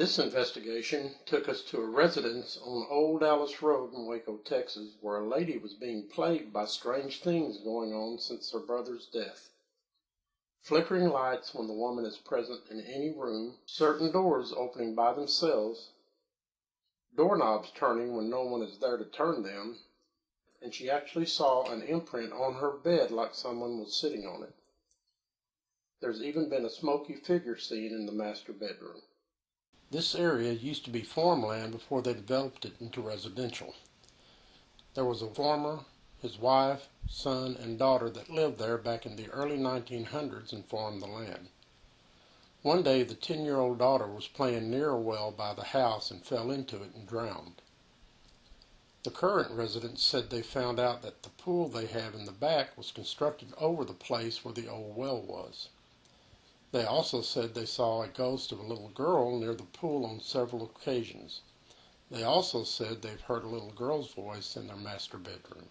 This investigation took us to a residence on Old Dallas Road in Waco, Texas, where a lady was being plagued by strange things going on since her brother's death. Flickering lights when the woman is present in any room, certain doors opening by themselves, doorknobs turning when no one is there to turn them, and she actually saw an imprint on her bed like someone was sitting on it. There's even been a smoky figure seen in the master bedroom. This area used to be farmland before they developed it into residential. There was a farmer, his wife, son, and daughter that lived there back in the early 1900s and farmed the land. One day the 10-year-old daughter was playing near a well by the house and fell into it and drowned. The current residents said they found out that the pool they have in the back was constructed over the place where the old well was. They also said they saw a ghost of a little girl near the pool on several occasions. They also said they've heard a little girl's voice in their master bedroom.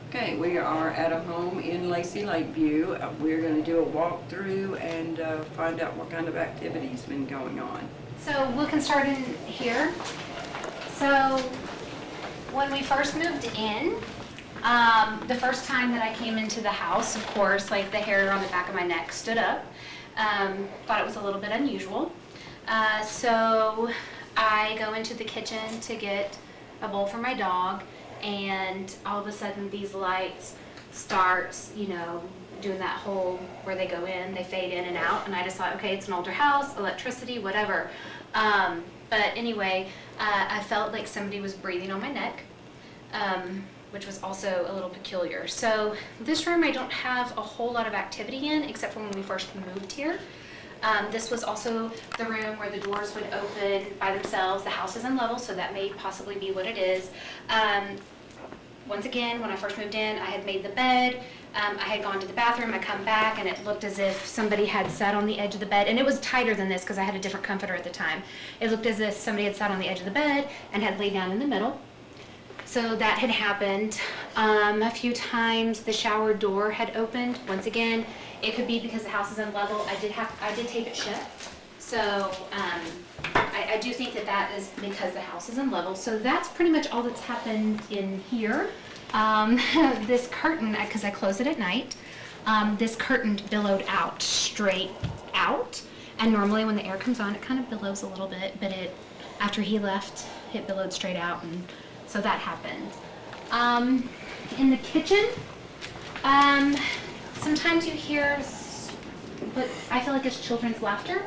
Okay, we are at a home in Lacey Lakeview. We're going to do a walkthrough and find out what kind of activity's been going on. So we can start in here. So when we first moved in, the first time that I came into the house, of course, like the hair on the back of my neck stood up. Thought it was a little bit unusual. So I go into the kitchen to get a bowl for my dog, and all of a sudden these lights start, doing that whole where they go in, they fade in and out, and I just thought, okay, it's an older house, electricity, whatever. But anyway, I felt like somebody was breathing on my neck. Which was also a little peculiar. So this room I don't have a whole lot of activity in, except for when we first moved here. This was also the room where the doors would open by themselves. The house isn't level, so that may possibly be what it is. Once again, when I first moved in, I had made the bed. I had gone to the bathroom, I come back, and it looked as if somebody had sat on the edge of the bed, and it was tighter than this because I had a different comforter at the time. It looked as if somebody had sat on the edge of the bed and had laid down in the middle. So that had happened. A few times the shower door had opened. Once again, it could be because the house is unlevel. I did tape it shut. So I do think that that is because the house is unlevel. So that's pretty much all that's happened in here. This curtain, because I close it at night, this curtain billowed out straight out. And normally when the air comes on, it kind of billows a little bit, but after he left, it billowed straight out. And so that happened. In the kitchen, sometimes you hear what I feel like is children's laughter.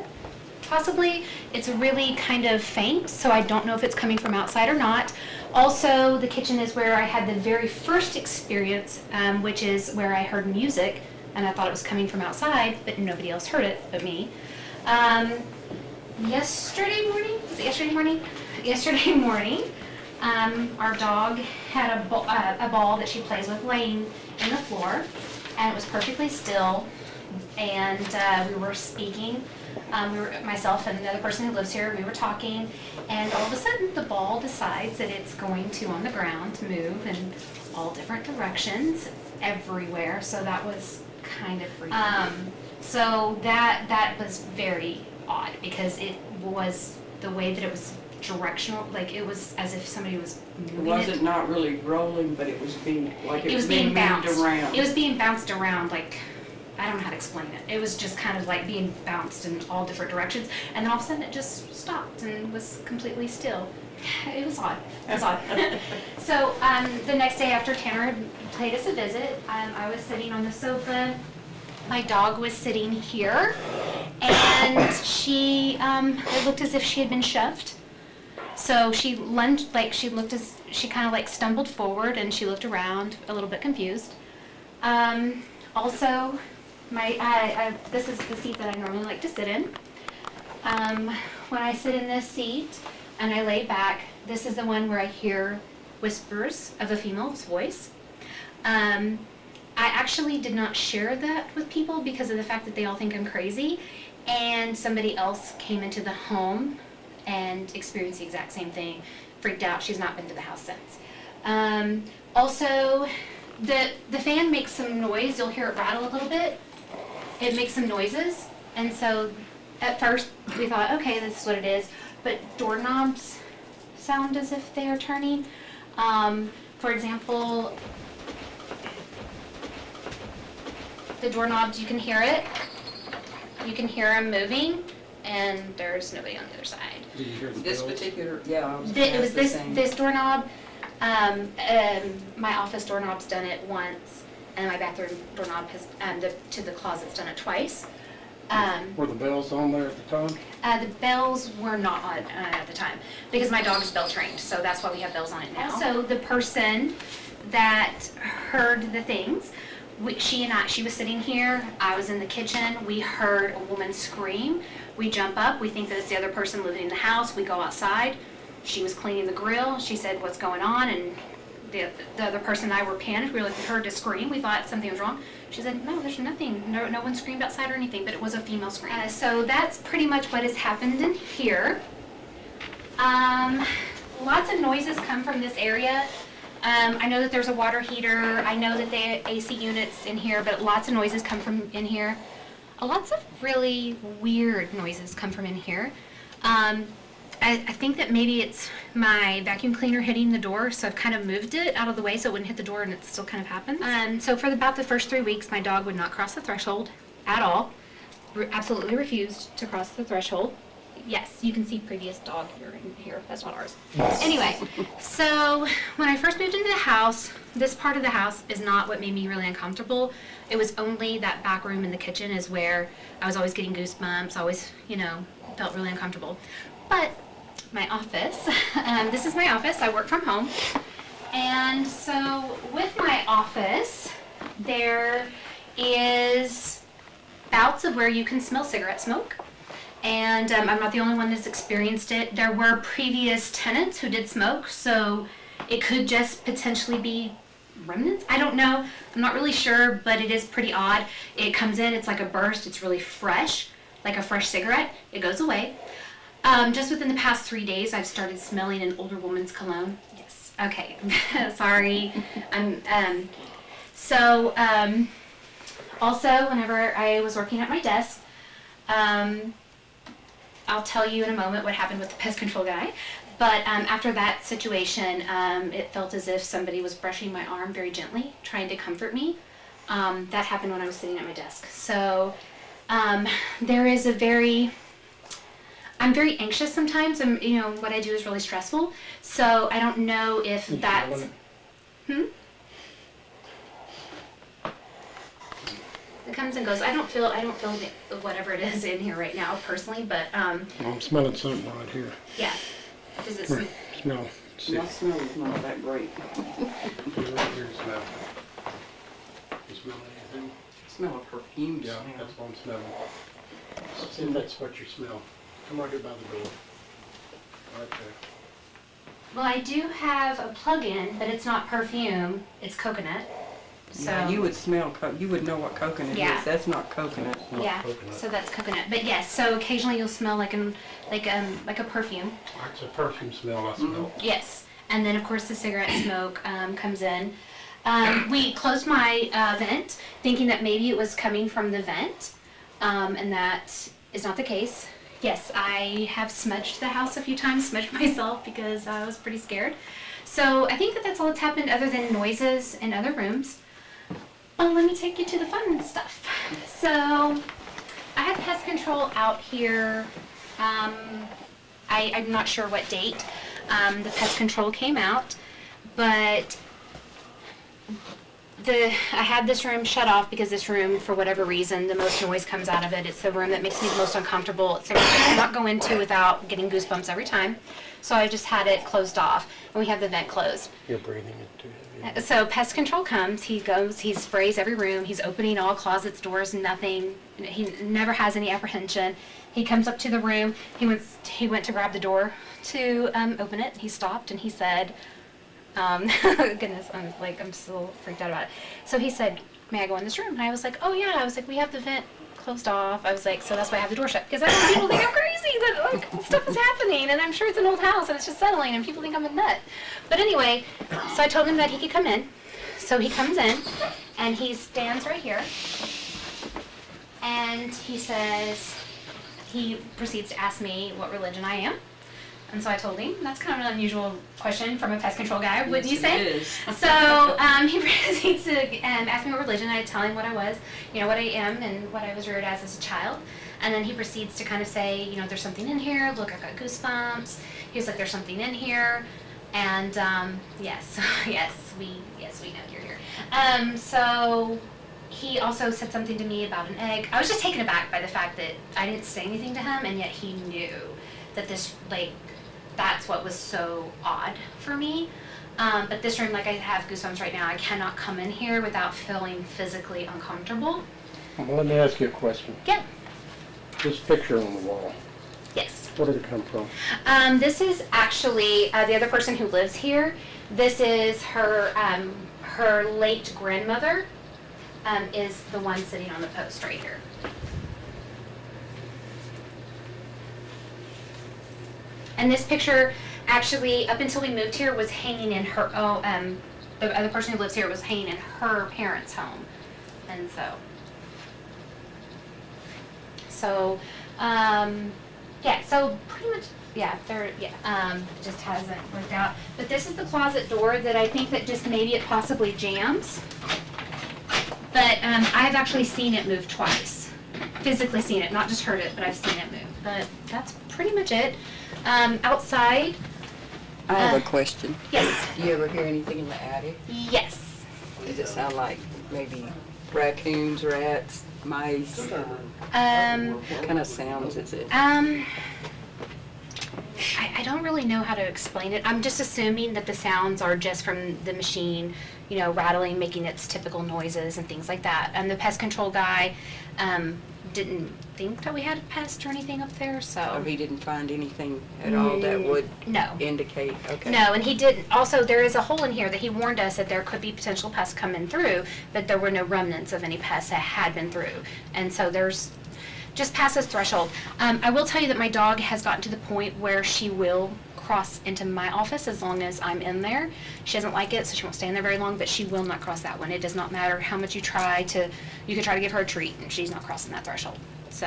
Possibly it's really kind of faint, so I don't know if it's coming from outside or not. Also, the kitchen is where I had the very first experience, which is where I heard music, and I thought it was coming from outside, but nobody else heard it but me. Yesterday morning, our dog had a ball that she plays with laying in the floor, and it was perfectly still, and we were speaking. Myself and another person who lives here, we were talking, and all of a sudden the ball decides that it's going to, on the ground, move in all different directions everywhere, so that was kind of freaky. So that was very odd, because it was the way that it was directional, like it was as if somebody was moving it. Was it not really rolling, but it was being, like it was being moved around? It was being bounced around, like, I don't know how to explain it. It was just kind of like being bounced in all different directions, and then all of a sudden it just stopped and was completely still. It was odd. It was odd. So the next day after Tanner paid us a visit, I was sitting on the sofa. My dog was sitting here, and she, it looked as if she had been shoved. So she lunged, like she kind of like stumbled forward, and she looked around a little bit confused. Also, this is the seat that I normally like to sit in. When I sit in this seat and I lay back, this is the one where I hear whispers of a female's voice. I actually did not share that with people because of the fact that they all think I'm crazy, and somebody else came into the home and experienced the exact same thing, freaked out. She's not been to the house since. Also, the fan makes some noise. You'll hear it rattle a little bit. It makes some noises, and so at first we thought, okay, this is what it is, but doorknobs sound as if they are turning. For example, the doorknobs, you can hear it. You can hear them moving, and there's nobody on the other side. Did you hear the This bells? particular, yeah, I was It was the same. this doorknob. My office doorknob's done it once, and my bathroom doorknob has to the closet's done it twice. Were the bells on there at the time? The bells were not on at the time because my dog is bell trained, so that's why we have bells on it now. Also, the person that heard the things, she was sitting here, I was in the kitchen, we heard a woman scream. We jump up, we think that it's the other person living in the house, we go outside. She was cleaning the grill, she said, what's going on? And the other person and I were panicked, we heard a scream, we thought something was wrong. She said, no, there's nothing, no one screamed outside or anything, but it was a female scream. So that's pretty much what has happened in here. Lots of noises come from this area. I know that there's a water heater, I know that they have AC units in here, but lots of noises come from in here. Lots of really weird noises come from in here. I think that maybe it's my vacuum cleaner hitting the door, so I've kind of moved it out of the way so it wouldn't hit the door, and it still kind of happens. So for about the first 3 weeks, my dog would not cross the threshold at all. Absolutely refused to cross the threshold. Yes, you can see previous dog urine here. That's not ours. Anyway, so when I first moved into the house, this part of the house is not what made me really uncomfortable. It was only that back room in the kitchen is where I was always getting goosebumps, always, felt really uncomfortable. But my office, this is my office, I work from home. And so with my office, there is bouts of where you can smell cigarette smoke. And I'm not the only one that's experienced it. There were previous tenants who did smoke, so it could just potentially be remnants. I don't know. I'm not really sure, but it is pretty odd. It comes in, it's like a burst. It's really fresh, like a fresh cigarette. It goes away. Just within the past 3 days, I've started smelling an older woman's cologne. Yes. Okay. Sorry. Also, whenever I was working at my desk, I'll tell you in a moment what happened with the pest control guy, but after that situation, it felt as if somebody was brushing my arm very gently, trying to comfort me. That happened when I was sitting at my desk. So there is I'm very anxious sometimes, and what I do is really stressful, so I don't know if that's... It comes and goes. I don't feel whatever it is in here right now personally, but I'm smelling something right here. Yeah. Does it smell? Smell. My smell is not that great. Right here, smell. You smell anything? I smell a perfume Yeah, smell. that's what I'm smelling. See if that's what you smell. Come right here by the door. Right there. Well, I do have a plug-in, but it's not perfume. It's coconut. So Yeah, you would smell, you would know what coconut Yeah. is. That's not coconut. It's not yeah, coconut. so that's coconut. But yes, so occasionally you'll smell like a perfume. It's a perfume smell I smell. Yes, and then of course the cigarette smoke comes in. We closed my vent, thinking that maybe it was coming from the vent, and that is not the case. Yes, I have smudged the house a few times, smudged myself because I was pretty scared. So I think that that's all that's happened other than noises in other rooms. Well, let me take you to the fun stuff. So I had pest control out here. I'm not sure what date the pest control came out, but I had this room shut off because this room, for whatever reason, the most noise comes out of it. It's the room that makes me the most uncomfortable. It's the room I cannot go into without getting goosebumps every time. So I just had it closed off, and we have the vent closed. You're breathing it too heavy. So pest control comes, he goes, he sprays every room, he's opening all closets, doors, nothing. He never has any apprehension. He comes up to the room, he went to grab the door to open it. He stopped and he said, goodness, I'm still freaked out about it. So he said, may I go in this room? And I was like, oh yeah. I was like, we have the vent closed off. I was like, so that's why I have the door shut. Because I know people think I'm crazy, that like, stuff is happening, and I'm sure it's an old house and it's just settling, and people think I'm a nut. But anyway, so I told him that he could come in. So he comes in, and he stands right here, and he says, he proceeds to ask me what religion I am. And so I told him. That's kind of an unusual question from a pest control guy, wouldn't you say? It is. So he proceeds to ask me what religion. I tell him what I was, what I am and what I was reared as a child. And then he proceeds to kind of say, there's something in here. Look, I've got goosebumps. He was like, there's something in here. And yes, we know you're here. So he also said something to me about an egg. I was just taken aback by the fact that I didn't say anything to him, and yet he knew that this, that's what was so odd for me. But this room, I have goosebumps right now. I cannot come in here without feeling physically uncomfortable. Well, let me ask you a question. Yeah. This picture on the wall. Yes. Where did it come from? This is actually the other person who lives here. This is her her late grandmother. Is the one sitting on the post right here. And this picture, actually, up until we moved here, was hanging in her own. The other person who lives here was hanging in her parents' home, and so yeah. So pretty much, yeah. Just hasn't worked out. But this is the closet door that I think that just maybe it possibly jams. But I've actually seen it move twice. Physically seen it, not just heard it, but I've seen it move. But that's pretty much it. Outside. I have a question. Yes. Do you ever hear anything in the attic? Yes. Does it sound like maybe raccoons, rats, mice? What kind of sounds is it? I don't really know how to explain it. I'm just assuming that the sounds are just from the machine, rattling, making its typical noises and things like that. And the pest control guy didn't think that we had a pest or anything up there, so. Oh, he didn't find anything at all that would indicate, okay. No, and he didn't. Also, there is a hole in here that he warned us that there could be potential pests coming through, but there were no remnants of any pests that had been through. And so there's just past this threshold. I will tell you that my dog has gotten to the point where she will cross into my office as long as I'm in there. She doesn't like it, so she won't stay in there very long, but she will not cross that one. It does not matter how much you could try to give her a treat, and she's not crossing that threshold. So.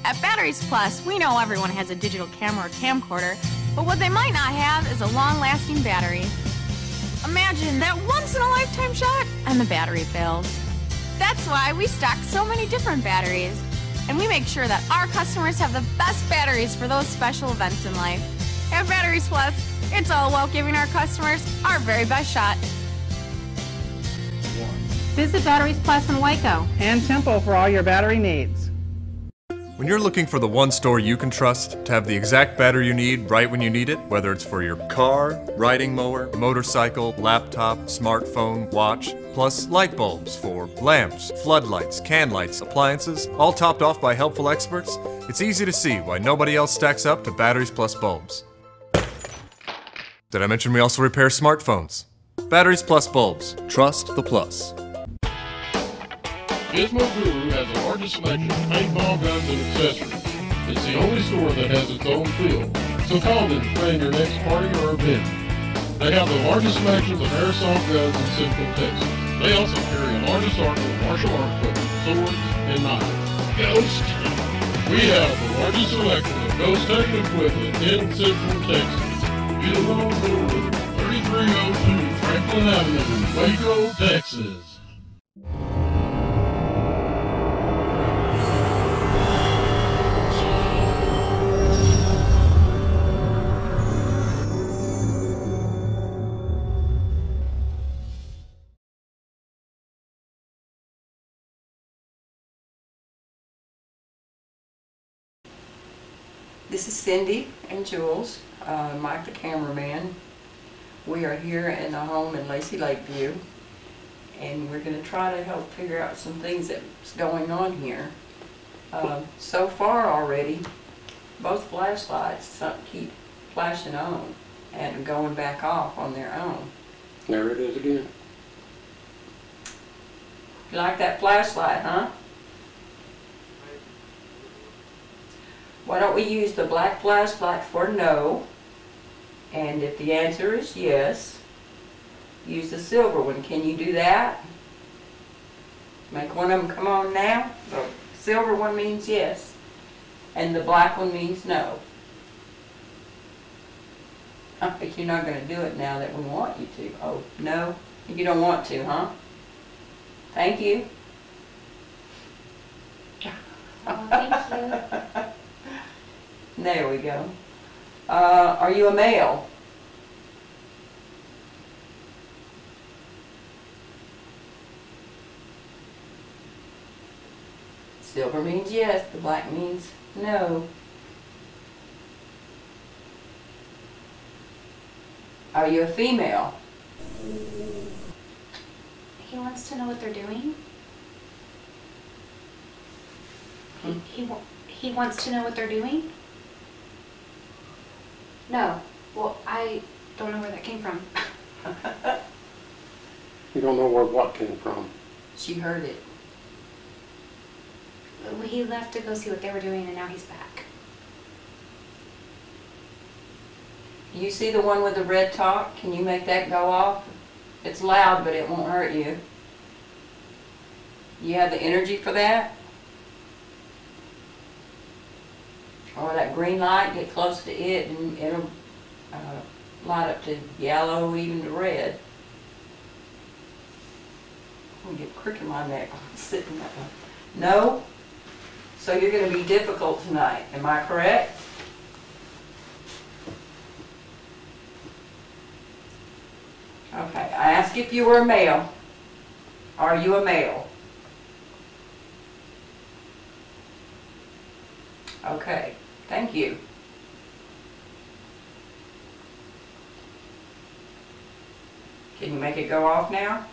At Batteries Plus, we know everyone has a digital camera or camcorder, but what they might not have is a long-lasting battery. Imagine that once-in-a-lifetime shot and the battery fails. That's why we stock so many different batteries, and we make sure that our customers have the best batteries for those special events in life. At Batteries Plus, it's all about giving our customers our very best shot. Visit Batteries Plus in Waco and Temple for all your battery needs. When you're looking for the one store you can trust to have the exact battery you need right when you need it, whether it's for your car, riding mower, motorcycle, laptop, smartphone, watch, plus light bulbs for lamps, floodlights, can lights, appliances, all topped off by helpful experts, it's easy to see why nobody else stacks up to Batteries Plus bulbs. Did I mention we also repair smartphones? Batteries Plus bulbs. Trust the plus. Gizmo Guru has the largest selection of paintball guns and accessories. It's the only store that has its own field, so call them to plan your next party or event. They have the largest selections of airsoft guns in Central Texas. They also carry a large assortment of martial art equipment, swords, and knives. Ghost! We have the largest selection of ghost hunting equipment in Central Texas. Gizmo Guru, 3302 Franklin Avenue, Waco, Texas. This is Cindy and Jules, Mike the cameraman. We are here in the home in Lacey Lakeview, and we're going to try to help figure out some things that's going on here. So far already, both flashlights keep flashing on and going back off on their own. There it is again. You like that flashlight, huh? Why don't we use the black flashlight for no? And if the answer is yes, use the silver one. Can you do that? Make one of them come on now. The silver one means yes, and the black one means no. But you're not going to do it now that we want you to. Oh, no? You don't want to, huh? Thank you. Oh, thank you. There we go. Are you a male? Silver means yes, the black means no. Are you a female? He wants to know what they're doing. He wants to know what they're doing? No. Well, I don't know where that came from. You don't know where what came from. She heard it. He left to go see what they were doing and now he's back. You see the one with the red top? Can you make that go off? It's loud, but it won't hurt you. You have the energy for that? Or that green light, get close to it and it'll light up to yellow, even to red. I'm gonna get a crick in my neck sitting that way. No? So you're going to be difficult tonight, am I correct? Okay, I asked if you were a male. Are you a male? Okay, thank you. Can you make it go off now?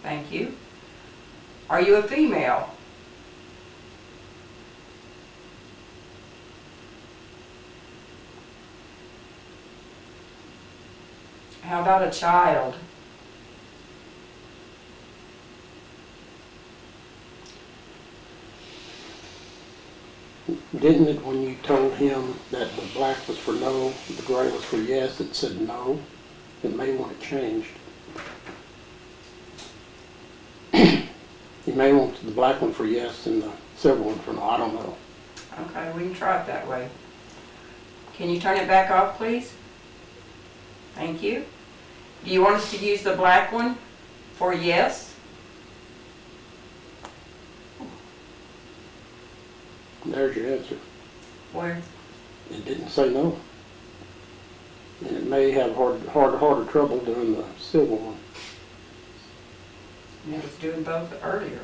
Thank you. Are you a female? How about a child? Didn't it, when you told him that the black was for no, the gray was for yes, it said no? It may want it changed. You may want the black one for yes and the silver one for no. I don't know. Okay, we can try it that way. Can you turn it back off, please? Thank you. Do you want us to use the black one for yes? There's your answer. Where? It didn't say no. And it may have harder trouble doing the silver one. And it was doing both earlier.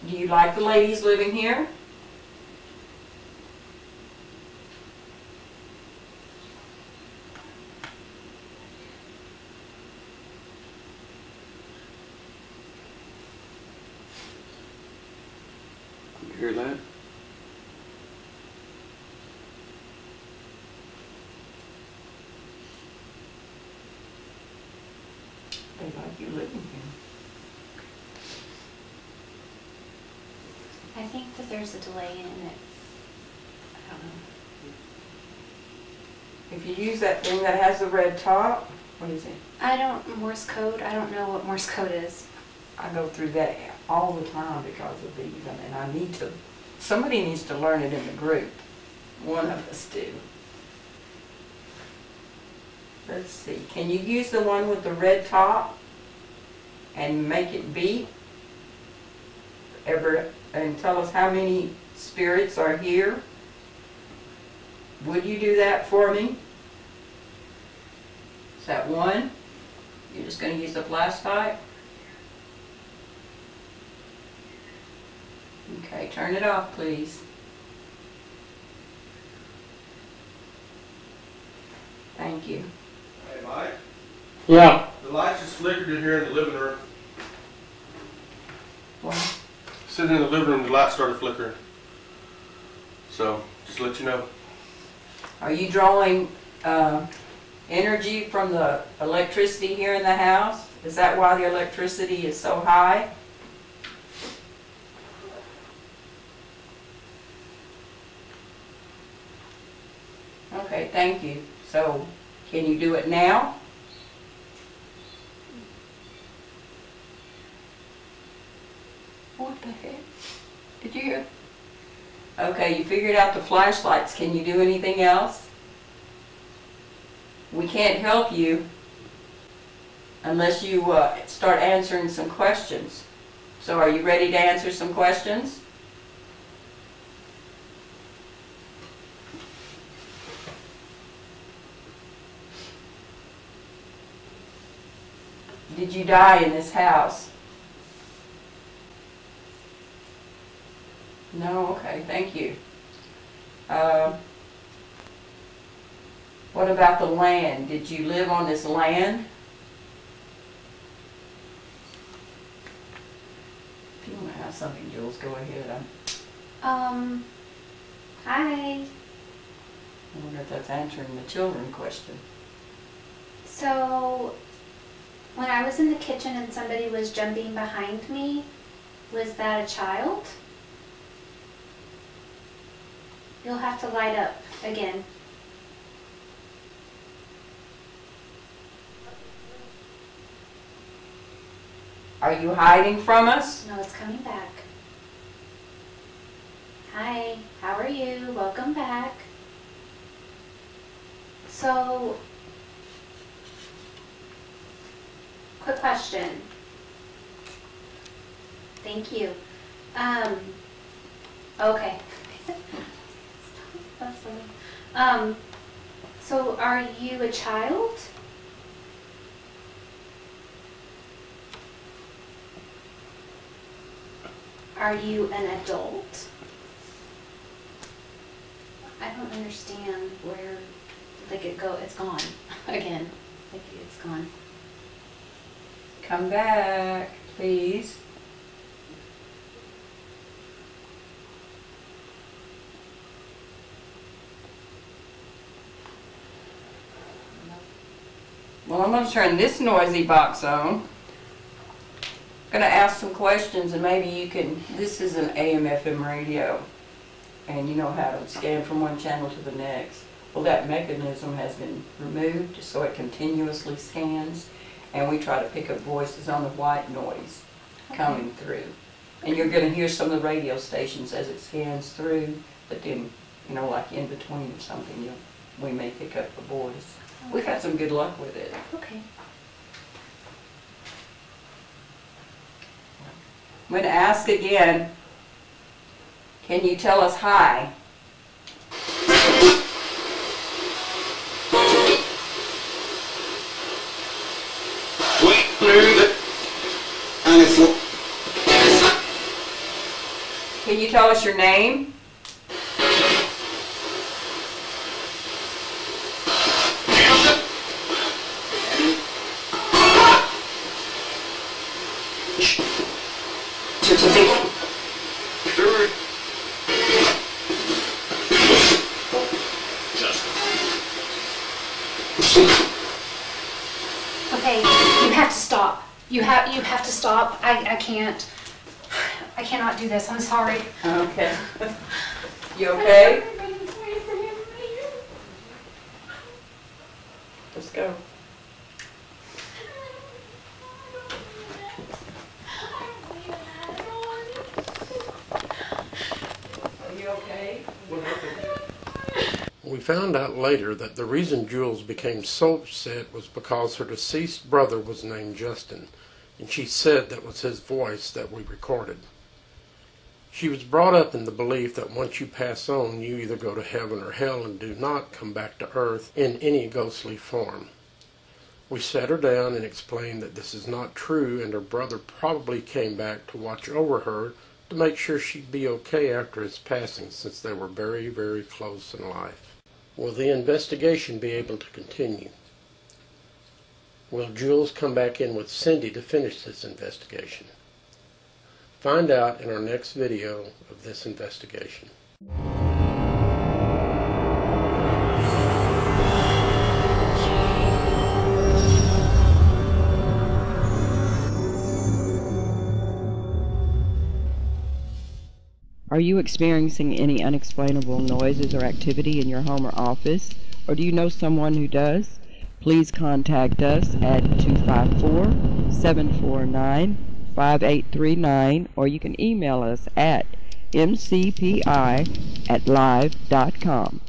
Do you like the ladies living here? Did you hear that? They like you living here. I think that there's a delay in it. I don't know. If you use that thing that has the red top, what is it? I don't, Morse code, I don't know what Morse code is. I go through that all the time because of these, and I need to, somebody needs to learn it in the group. One of us do. Let's see, can you use the one with the red top and make it beep? And tell us how many spirits are here? Would you do that for me? Is that one? You're just going to use the flashlight? Okay, turn it off, please. Thank you. Hey, Mike, Yeah. the lights just flickered in here in the living room. What? Sitting in the living room, the light started flickering. So, just to let you know. Are you drawing energy from the electricity here in the house? Is that why the electricity is so high? Okay, thank you. So, can you do it now? What the heck? Did you hear? Okay, you figured out the flashlights. Can you do anything else? We can't help you unless you start answering some questions. So are you ready to answer some questions? Did you die in this house? No? Okay, thank you. What about the land? Did you live on this land? If you want to have something, Jules, go ahead. Hi. I wonder if that's answering the children question. So, when I was in the kitchen and somebody was jumping behind me, was that a child? You'll have to light up again. Are you hiding from us? No, it's coming back. Hi, how are you? Welcome back. So, quick question. Thank you. Okay. That's funny. So are you a child? Are you an adult? I don't understand where, like it's gone again. Like it's gone. Come back, please. Well, I'm going to turn this noisy box on. I'm going to ask some questions and maybe you can, this is an AM/FM radio and you know how to scan from one channel to the next. Well, that mechanism has been removed so it continuously scans and we try to pick up voices on the white noise coming through. And you're going to hear some of the radio stations as it scans through, but then, you know, like in between or something, we may pick up a voice. We've had some good luck with it. Okay. I'm going to ask again, can you tell us hi? Can you tell us your name? Okay, you have to stop. You have to stop. I cannot do this. I'm sorry. Okay. You okay? Let's go. Are you okay? We found out later that the reason Jules became so upset was because her deceased brother was named Justin, and she said that was his voice that we recorded. She was brought up in the belief that once you pass on, you either go to heaven or hell and do not come back to earth in any ghostly form. We sat her down and explained that this is not true, and her brother probably came back to watch over her to make sure she'd be okay after his passing, since they were very, very close in life. Will the investigation be able to continue? Will Jules come back in with Cindy to finish this investigation? Find out in our next video of this investigation. Are you experiencing any unexplainable noises or activity in your home or office, or do you know someone who does? Please contact us at 254-749-5839, or you can email us at mcpi@live.com.